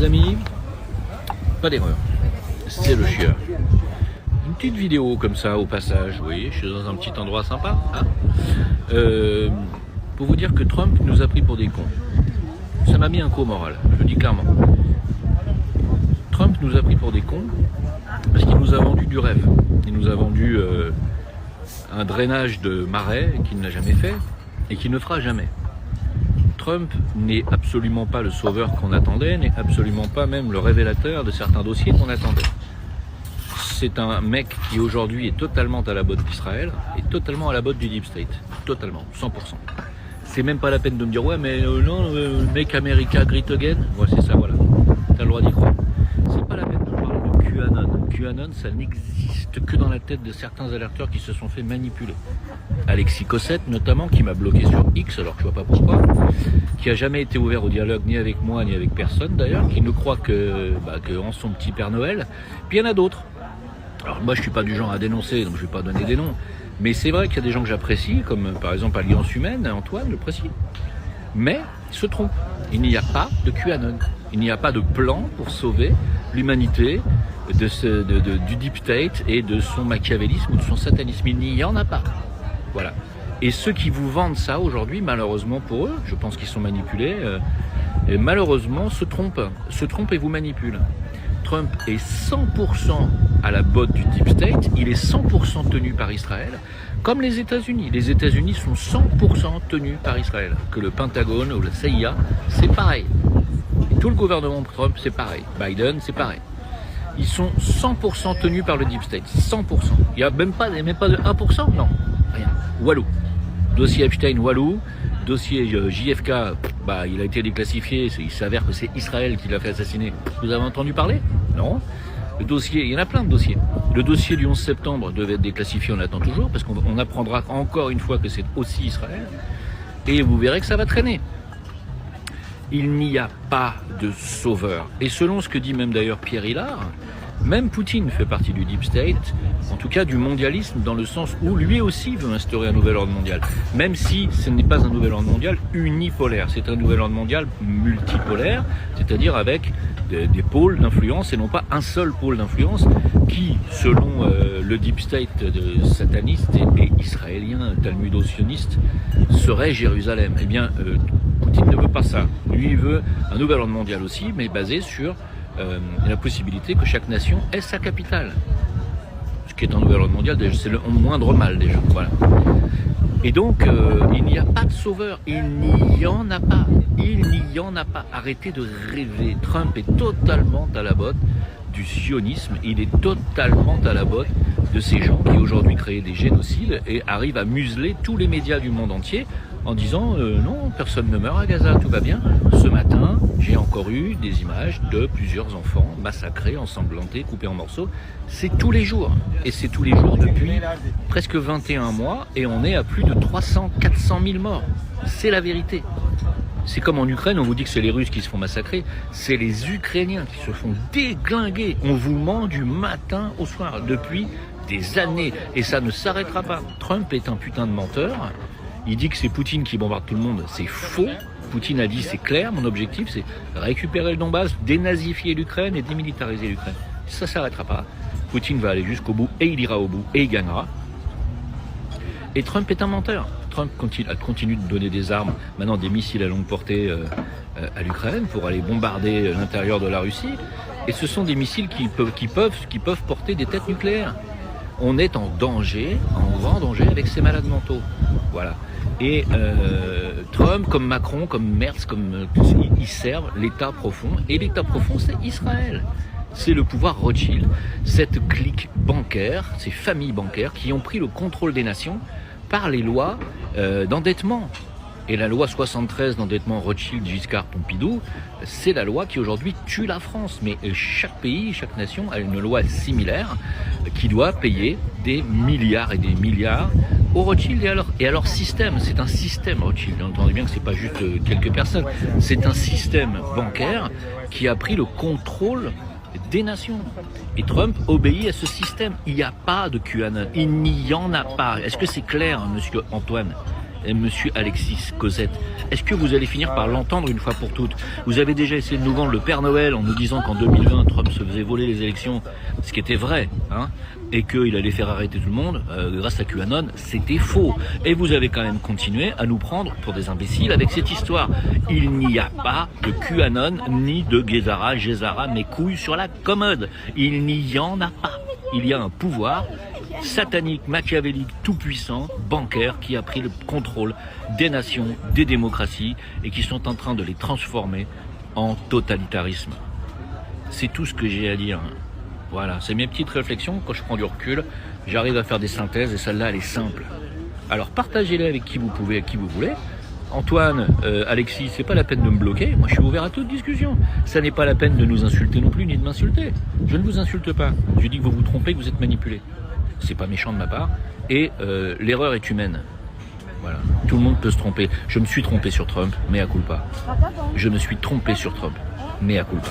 Les amis, pas d'erreur, c'est le chieur. Une petite vidéo comme ça au passage, vous voyez, je suis dans un petit endroit sympa, hein, pour vous dire que Trump nous a pris pour des cons. Ça m'a mis un coup au moral, je le dis clairement. Trump nous a pris pour des cons parce qu'il nous a vendu du rêve. Il nous a vendu un drainage de marais qu'il n'a jamais fait et qu'il ne fera jamais. Trump n'est absolument pas le sauveur qu'on attendait, n'est absolument pas même le révélateur de certains dossiers qu'on attendait. C'est un mec qui aujourd'hui est totalement à la botte d'Israël et totalement à la botte du Deep State. Totalement, 100%. C'est même pas la peine de me dire ouais mais non, make America great again. Ouais, c'est ça, voilà. T'as le droit d'y croire. C'est pas la peine de parler de QAnon. QAnon, ça n'existe que dans la tête de certains alerteurs qui se sont fait manipuler. Alexis Cossette notamment, qui m'a bloqué sur X, alors que je vois pas pourquoi, qui a jamais été ouvert au dialogue ni avec moi ni avec personne d'ailleurs, qui ne croit que en son petit Père Noël. Puis il y en a d'autres. Alors moi je suis pas du genre à dénoncer, donc je vais pas donner des noms, mais c'est vrai qu'il y a des gens que j'apprécie, comme par exemple Alliance Humaine, Antoine, je l'apprécie. Mais il se trompe, il n'y a pas de QAnon, il n'y a pas de plan pour sauver l'humanité du Deep State et de son machiavélisme ou de son satanisme, il n'y en a pas. Voilà. Et ceux qui vous vendent ça aujourd'hui, malheureusement pour eux, je pense qu'ils sont manipulés, et malheureusement se trompent et vous manipulent. Trump est 100% à la botte du Deep State, il est 100% tenu par Israël, comme les États-Unis. Les États-Unis sont 100% tenus par Israël. Que le Pentagone ou la CIA, c'est pareil. Et tout le gouvernement Trump, c'est pareil. Biden, c'est pareil. Ils sont 100% tenus par le Deep State, 100%. Il n'y a même pas de 1%, non, rien. Walou. Dossier Epstein, Walou. Dossier JFK, il a été déclassifié, il s'avère que c'est Israël qui l'a fait assassiner. Vous avez entendu parler? Non. Le dossier, il y en a plein de dossiers. Le dossier du 11 septembre devait être déclassifié, on attend toujours, parce qu'on apprendra encore une fois que c'est aussi Israël. Et vous verrez que ça va traîner. Il n'y a pas de sauveur. Et selon ce que dit même d'ailleurs Pierre Hilard, même Poutine fait partie du Deep State, en tout cas du mondialisme, dans le sens où lui aussi veut instaurer un nouvel ordre mondial. Même si ce n'est pas un nouvel ordre mondial unipolaire, c'est un nouvel ordre mondial multipolaire, c'est-à-dire avec des pôles d'influence et non pas un seul pôle d'influence qui, selon le Deep State sataniste et israélien, talmudo-sioniste, serait Jérusalem. Eh bien, Poutine ne veut pas ça. Lui, il veut un nouvel ordre mondial aussi, mais basé sur la possibilité que chaque nation ait sa capitale. Ce qui est un nouvel ordre mondial, c'est le moindre mal déjà. Voilà. Et donc, il n'y a pas de sauveur. Il n'y en a pas. Il n'y en a pas. Arrêtez de rêver. Trump est totalement à la botte du sionisme. Il est totalement à la botte de ces gens qui aujourd'hui créent des génocides et arrivent à museler tous les médias du monde entier en disant non, personne ne meurt à Gaza, tout va bien. Ce matin, j'ai encore eu des images de plusieurs enfants massacrés, ensanglantés, coupés en morceaux. C'est tous les jours. Et c'est tous les jours depuis presque 21 mois et on est à plus de 400 000 morts. C'est la vérité. C'est comme en Ukraine, on vous dit que c'est les Russes qui se font massacrer, c'est les Ukrainiens qui se font déglinguer. On vous ment du matin au soir depuis des années et ça ne s'arrêtera pas. Trump est un putain de menteur. Il dit que c'est Poutine qui bombarde tout le monde, c'est faux. Poutine a dit c'est clair, mon objectif c'est récupérer le Donbass, dénazifier l'Ukraine et démilitariser l'Ukraine. Ça ne s'arrêtera pas. Poutine va aller jusqu'au bout et il ira au bout et il gagnera. Et Trump est un menteur. Trump continue de donner des armes, maintenant des missiles à longue portée à l'Ukraine pour aller bombarder l'intérieur de la Russie. Et ce sont des missiles qui peuvent porter des têtes nucléaires. On est en danger, en grand danger avec ces malades mentaux. Voilà. Et Trump, comme Macron, comme Merz, ils servent l'État profond. Et l'État profond, c'est Israël. C'est le pouvoir Rothschild, cette clique bancaire, ces familles bancaires qui ont pris le contrôle des nations par les lois d'endettement. Et la loi 73 d'endettement Rothschild, Giscard, Pompidou, c'est la loi qui aujourd'hui tue la France. Mais chaque pays, chaque nation a une loi similaire qui doit payer des milliards et des milliards aux Rothschild et à leur système. C'est un système Rothschild. Vous entendez bien que c'est pas juste quelques personnes. C'est un système bancaire qui a pris le contrôle des nations. Et Trump obéit à ce système. Il n'y a pas de QAnon. Il n'y en a pas. Est-ce que c'est clair, monsieur Antoine ? monsieur Alexis Cosette, est-ce que vous allez finir par l'entendre une fois pour toutes? Vous avez déjà essayé de nous vendre le Père Noël en nous disant qu'en 2020, Trump se faisait voler les élections, ce qui était vrai, hein, et qu'il allait faire arrêter tout le monde grâce à QAnon. C'était faux. Et vous avez quand même continué à nous prendre pour des imbéciles avec cette histoire. Il n'y a pas de QAnon ni de Gézara, mes couilles sur la commode. Il n'y en a pas. Il y a un pouvoir satanique, machiavélique, tout-puissant, bancaire, qui a pris le contrôle des nations, des démocraties, et qui sont en train de les transformer en totalitarisme. C'est tout ce que j'ai à dire. Voilà, c'est mes petites réflexions. Quand je prends du recul, j'arrive à faire des synthèses, et celle-là, elle est simple. Alors partagez-les avec qui vous pouvez, avec qui vous voulez. Antoine, Alexis, c'est pas la peine de me bloquer. Moi, je suis ouvert à toute discussion. Ça n'est pas la peine de nous insulter non plus, ni de m'insulter. Je ne vous insulte pas. Je dis que vous vous trompez, que vous êtes manipulé. C'est pas méchant de ma part. Et l'erreur est humaine. Voilà. Tout le monde peut se tromper. Je me suis trompé sur Trump, mea culpa. Je me suis trompé sur Trump, mea culpa.